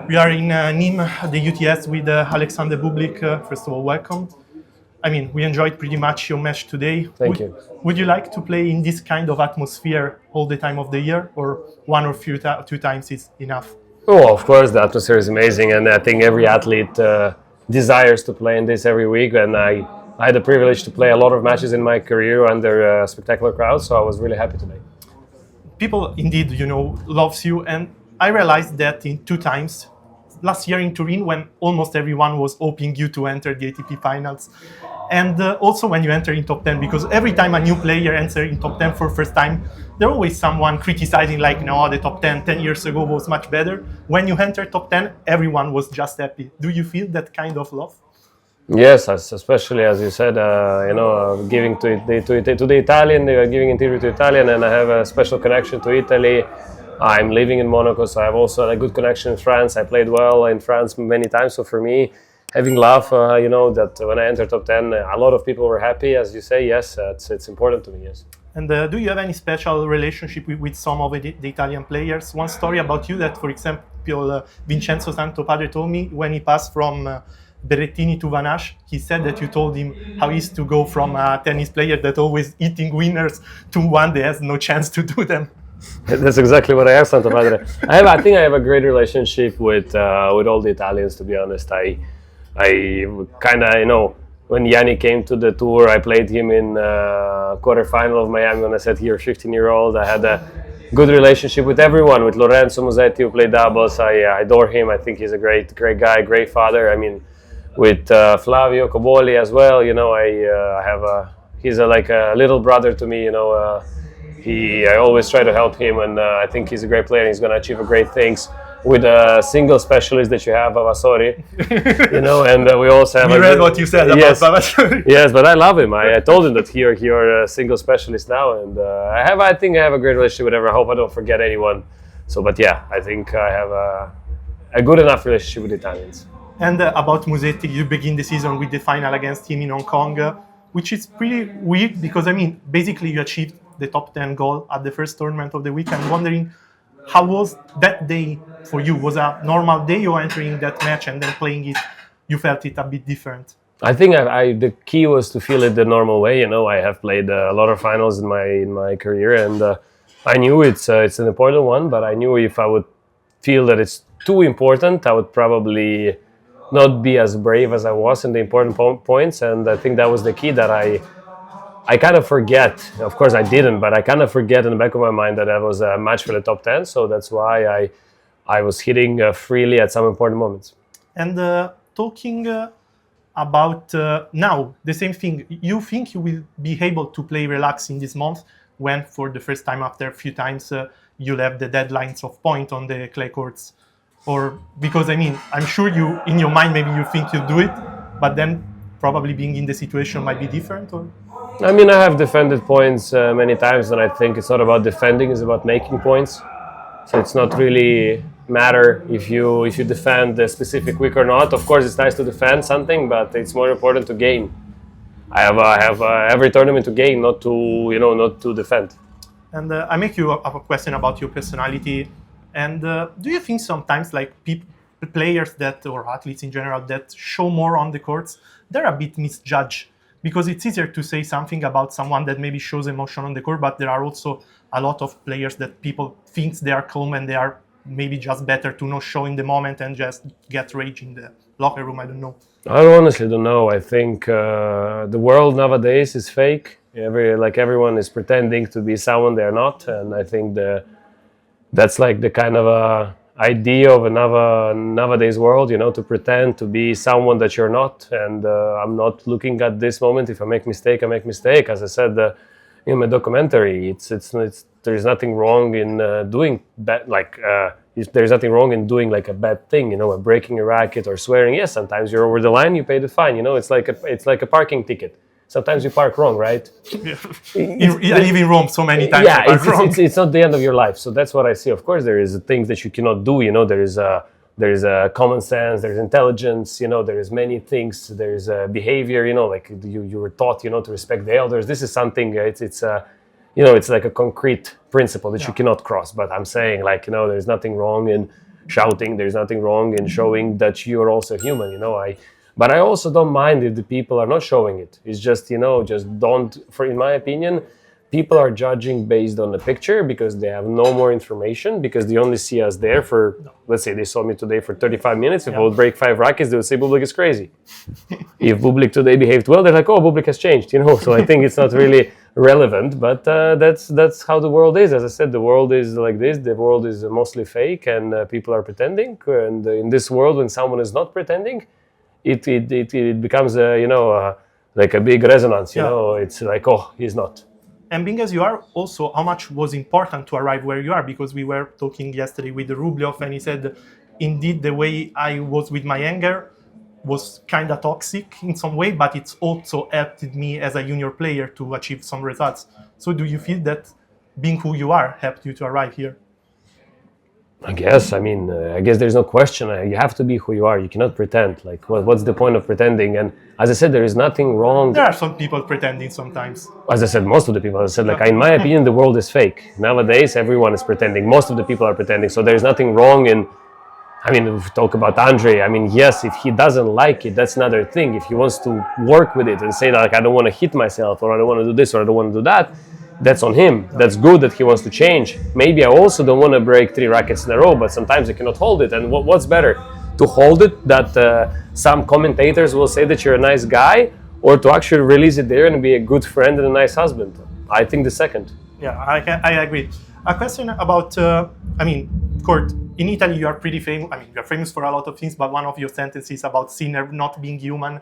We are in Nimes, the UTS, with Alexander Bublik. First of all, welcome. I mean, we enjoyed pretty much your match today. Thank you. Would you like to play in this kind of atmosphere all the time of the year, or one or two times is enough? Oh, of course, the atmosphere is amazing, and I think every athlete desires to play in this every week. And I had the privilege to play a lot of matches in my career under a spectacular crowd, so I was really happy today. People indeed, loves you, and I realized that in two times. Last year in Turin, when almost everyone was hoping you to enter the ATP finals, and also when you enter in top 10, because every time a new player enters in top 10 for first time, there's always someone criticizing, like, no, the top 10 years ago was much better. When you enter top 10, everyone was just happy. Do you feel that kind of love? Yes, especially as you said, giving to the Italian, they are giving interview to Italian, and I have a special connection to Italy. I'm living in Monaco, so I have also a good connection in France. I played well in France many times, so for me, having love, that when I entered top 10, a lot of people were happy, as you say. Yes, it's important to me. Yes. And do you have any special relationship with some of the Italian players? One story about you that, for example, Vincenzo Santopadre told me when he passed from Berrettini to Van Asch, he said that you told him how it is to go from a tennis player that always eating winners to one that has no chance to do them. That's exactly what I have, Santopadre. I think I have a great relationship with all the Italians. To be honest, I kind of when Yanni came to the tour, I played him in quarterfinal of Miami when I said here, 15-year-old. I had a good relationship with everyone. With Lorenzo Musetti, who played doubles, I adore him. I think he's a great guy, great father. I mean, with Flavio Coboli as well. He's like a little brother to me. I always try to help him, and I think he's a great player, and he's going to achieve great things with a single specialist that you have, Vavasori. And we also have... We read what you said about Vavasori. Yes, but I love him. I told him that you're a single specialist now, and I think I have a great relationship with him. I hope I don't forget anyone. I think I have a good enough relationship with Italians. And about Musetti, you begin the season with the final against him in Hong Kong, which is pretty weird because, basically you achieved the top 10 goal at the first tournament of the week. I'm wondering, how was that day for you? Was a normal day, or entering that match and then playing it, you felt it a bit different? I think the key was to feel it the normal way. I have played a lot of finals in my career, and I knew it's an important one. But I knew if I would feel that it's too important, I would probably not be as brave as I was in the important points. And I think that was the key that I kind of forget. Of course, I didn't, but I kind of forget in the back of my mind that was a match for the top 10. So that's why I was hitting freely at some important moments. And talking about now, the same thing. You think you will be able to play relaxed in this month when, for the first time after a few times, you'll have the deadlines of point on the clay courts? Or because, I'm sure you, in your mind, maybe you think you'll do it, but then probably being in the situation might be different, or? I have defended points many times, and I think it's not about defending, it's about making points. So it's not really matter if you defend a specific week or not. Of course, it's nice to defend something, but it's more important to gain. I have every tournament to gain, not to defend. And I make you a question about your personality. And do you think sometimes, like players or athletes in general that show more on the courts, they're a bit misjudged? Because it's easier to say something about someone that maybe shows emotion on the court, but there are also a lot of players that people think they are calm and they are maybe just better to not show in the moment and just get rage in the locker room. I don't know. I honestly don't know. I think the world nowadays is fake. Everyone is pretending to be someone they're not, and I think that's like the kind of idea of another nowadays world, to pretend to be someone that you're not. And I'm not looking at this moment. If I make mistake, I make mistake. As I said in my documentary, there's nothing wrong in doing bad. There's nothing wrong in doing like a bad thing, breaking a racket or swearing. Yes, sometimes you're over the line, you pay the fine. It's like a parking ticket. Sometimes you park wrong, right? Yeah. I live in Rome so many times. Yeah, it's not the end of your life. So that's what I see. Of course, there is things that you cannot do. There is common sense. There's intelligence. There is many things. There is behavior. Like you were taught, to respect the elders. This is something. It's like a concrete principle that you cannot cross. But I'm saying, there's nothing wrong in shouting. There's nothing wrong in showing that you're also human, But I also don't mind if the people are not showing it. It's just, just don't, in my opinion, people are judging based on the picture because they have no more information, because they only see us there for, let's say they saw me today for 35 minutes. If I would break 5 rackets, they would say Bublik is crazy. If Bublik today behaved well, they're like, oh, Bublik has changed, So I think it's not really relevant, but that's how the world is. As I said, the world is like this. The world is mostly fake, and people are pretending. And in this world, when someone is not pretending, it becomes like a big resonance. It's like, oh, he's not. And being as you are, also, how much was important to arrive where you are? Because we were talking yesterday with Rublev, and he said, indeed, the way I was with my anger was kind of toxic in some way, but it's also helped me as a junior player to achieve some results. So do you feel that being who you are helped you to arrive here? I guess there's no question. You have to be who you are. You cannot pretend. Like, what's the point of pretending? And as I said, there is nothing wrong. There are some people pretending sometimes. As I said, most of the people. As I said, in my opinion, the world is fake. Nowadays, everyone is pretending. Most of the people are pretending. So there's nothing wrong in. If we talk about Andre, yes, if he doesn't like it, that's another thing. If he wants to work with it and say I don't want to hit myself, or I don't want to do this, or I don't want to do that, that's on him. That's good that he wants to change. Maybe I also don't want to break 3 rackets in a row, but sometimes I cannot hold it. And what's better? To hold it, that some commentators will say that you're a nice guy, or to actually release it there and be a good friend and a nice husband? I think the second. Yeah, I agree. A question about, Kurt, in Italy you are pretty famous. You're famous for a lot of things, but one of your sentences about Sinner not being human,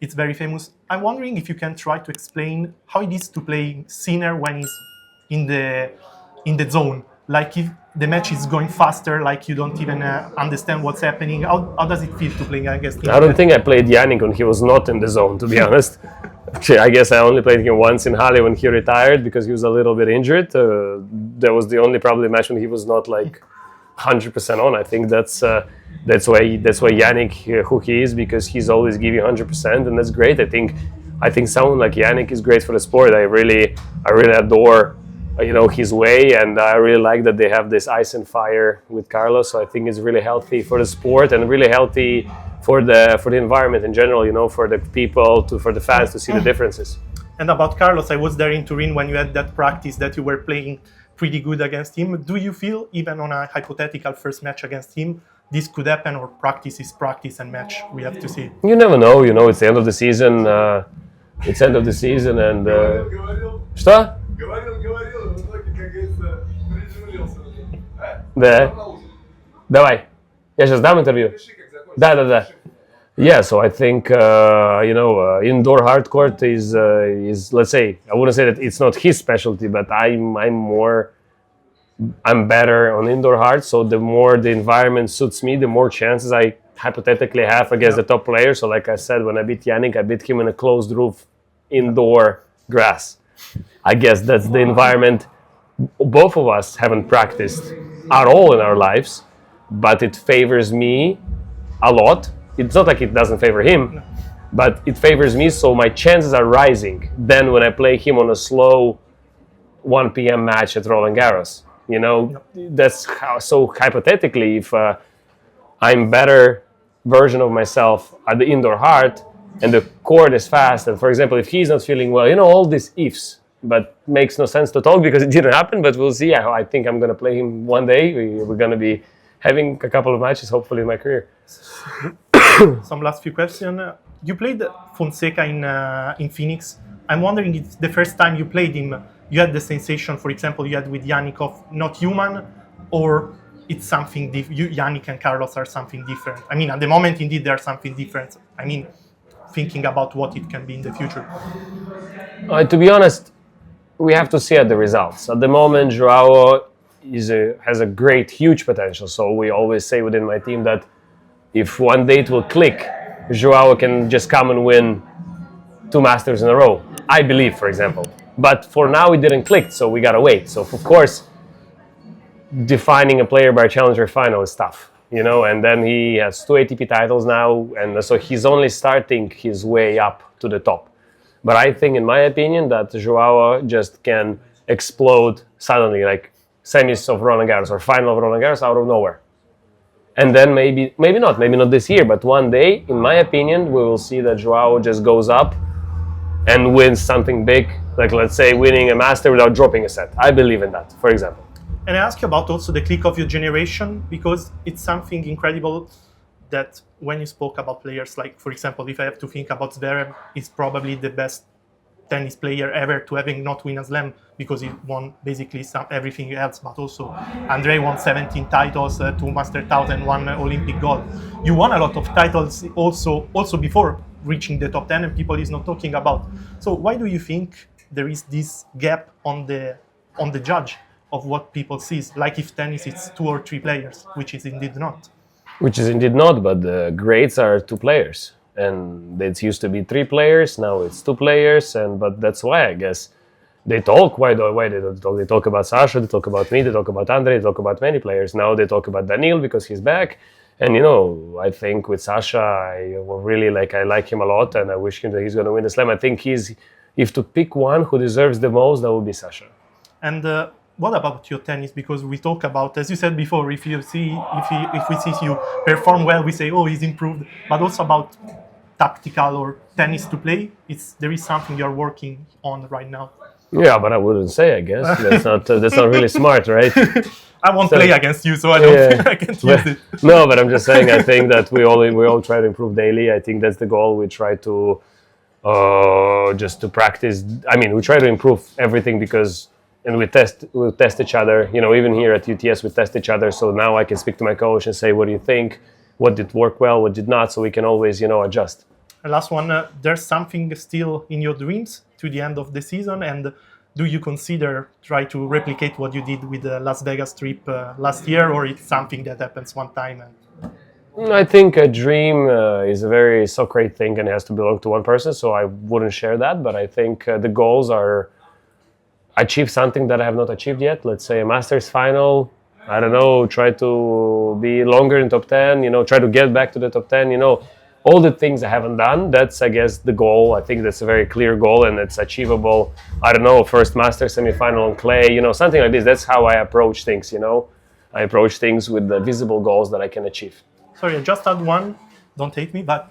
it's very famous. I'm wondering if you can try to explain how it is to play Sinner when he's in the zone. Like if the match is going faster, like you don't even understand what's happening. How does it feel to play against him? I don't think I played Yannick when he was not in the zone, to be honest. Actually, I guess I only played him once in Halle when he retired because he was a little bit injured. That was the only probably match when he was not 100% on. I think that's why Yannick who he is, because he's always giving 100%, and that's great. I think someone like Yannick is great for the sport. I really adore his way, and I really like that they have this ice and fire with Carlos. So I think it's really healthy for the sport and really healthy for the environment in general. For the people, for the fans to see the differences. And about Carlos, I was there in Turin when you had that practice that you were playing pretty good against him. Do you feel, even on a hypothetical first match against him, this could happen, or practice is practice and match we have to see? You never know. It's the end of the season. And Что? Да. Давай. Я сейчас дам интервью. Да. Yeah, so I think indoor hard court is let's say, I wouldn't say that it's not his specialty, but I'm better on indoor hard. So the more the environment suits me, the more chances I hypothetically have against the top player. So like I said, when I beat Yannick, I beat him in a closed roof indoor grass. I guess that's the environment both of us haven't practiced at all in our lives, but it favors me a lot. It's not like it doesn't favor him, but it favors me, so my chances are rising. Then when I play him on a slow 1 p.m. match at Roland Garros, that's how. So hypothetically, if I'm better version of myself at the indoor hard and the court is fast, and for example, if he's not feeling well, all these ifs, but makes no sense to talk because it didn't happen, but we'll see. I think I'm going to play him one day. We're going to be having a couple of matches, hopefully, in my career. Some last few questions. You played Fonseca in Phoenix. I'm wondering if the first time you played him, you had the sensation, for example, you had with Yannick of not human, or it's something different? Yannick and Carlos are something different. At the moment, indeed, they're something different. Thinking about what it can be in the future. To be honest, we have to see at the results. At the moment, Joao has a great, huge potential. So we always say within my team that if one day it will click, Joao can just come and win 2 Masters in a row. I believe, for example. But for now, it didn't click, so we gotta wait. So of course, defining a player by a challenger final is tough, And then he has 2 ATP titles now, and so he's only starting his way up to the top. But I think, in my opinion, that Joao just can explode suddenly, like semis of Roland Garros or final of Roland Garros out of nowhere. And then maybe not this year, but one day, in my opinion, we will see that Joao just goes up and wins something big, like let's say winning a master without dropping a set. I believe in that, for example. And I ask you about also the click of your generation, because it's something incredible that when you spoke about players, like for example, if I have to think about Zverev, he's probably the best tennis player ever to having not win a slam, because he won basically everything else, but also Andre won 17 titles, 2 Master 1000, 1 Olympic gold. You won a lot of titles also before reaching the top 10, and people is not talking about. So why do you think there is this gap on the judge of what people sees? Like if tennis it's 2 or 3 players, which is indeed not. Which is indeed not, but the greats are 2 players. And it used to be 3 players, now it's 2 players, but that's why I guess they talk. Why they don't talk? They talk about Sasha, they talk about me, they talk about Andre, they talk about many players. Now they talk about Daniil because he's back. And I think with Sasha, I like him a lot, and I wish him that he's going to win the slam. I think if to pick one who deserves the most, that would be Sasha. And what about your tennis? Because we talk about, as you said before, if we see you perform well, we say, oh, he's improved. But also about tactical or tennis to play, there is something you're working on right now. Yeah, but I wouldn't say, I guess. That's not really smart, right? I won't play against you, so I don't think I can use it. No, but I'm just saying, I think that we all try to improve daily. I think that's the goal. We try to just to practice. I mean, we try to improve everything and we test each other. Even here at UTS, we test each other. So now I can speak to my coach and say, what do you think? What did work well? What did not? So we can always, adjust. The last one, there's something still in your dreams to the end of the season, and do you consider try to replicate what you did with the Las Vegas trip last year, or it's something that happens one time? I think a dream is a very Socratic thing and it has to belong to one person, so I wouldn't share that. But I think the goals are achieve something that I have not achieved yet. Let's say a Masters final. I don't know, try to be longer in top 10, try to get back to the top 10, all the things I haven't done. That's, I guess, the goal. I think that's a very clear goal and it's achievable. I don't know, first Masters semi-final on clay, something like this. That's how I approach things, I approach things with the visible goals that I can achieve. Sorry, I just had one, don't hate me, but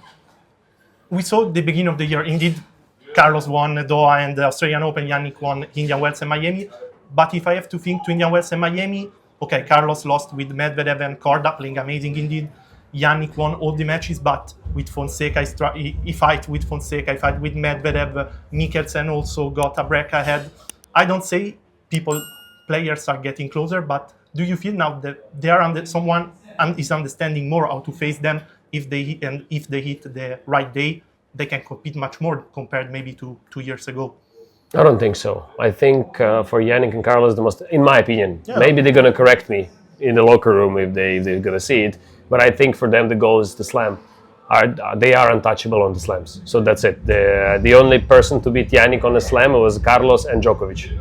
we saw the beginning of the year, indeed, Carlos won Doha and the Australian Open, Yannick won Indian Wells and Miami. But if I have to think to Indian Wells and Miami, okay, Carlos lost with Medvedev and Korda, playing amazing indeed. Yannick won all the matches, but with Fonseca, he fight with Fonseca, he fight with Medvedev. Mikkelsen also got a break ahead. I don't say players are getting closer, but do you feel now that someone is understanding more how to face them? If they hit the right day, they can compete much more compared maybe to 2 years ago. I don't think so. I think for Yannick and Carlos, in my opinion, maybe they're going to correct me in the locker room if they're going to see it. But I think for them, the goal is the slam. They are untouchable on the slams. So that's it. The only person to beat Yannick on the slam was Carlos and Djokovic.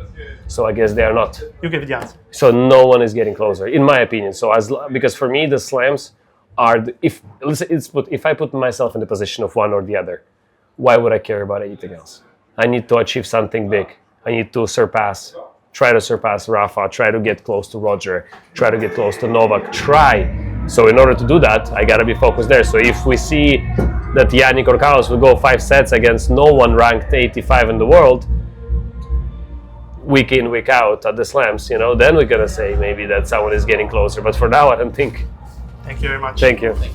So I guess they are not. You give the answer. So no one is getting closer, in my opinion. So because for me, the slams are, if I put myself in the position of one or the other, why would I care about anything else? I need to achieve something big. I need to try to surpass Rafa, try to get close to Roger, try to get close to Novak, So in order to do that, I gotta be focused there. So if we see that Yannick or Carlos will go 5 sets against no one ranked 85 in the world, week in, week out at the slams, then we're gonna say maybe that someone is getting closer. But for now, I don't think. Thank you very much. Thank you.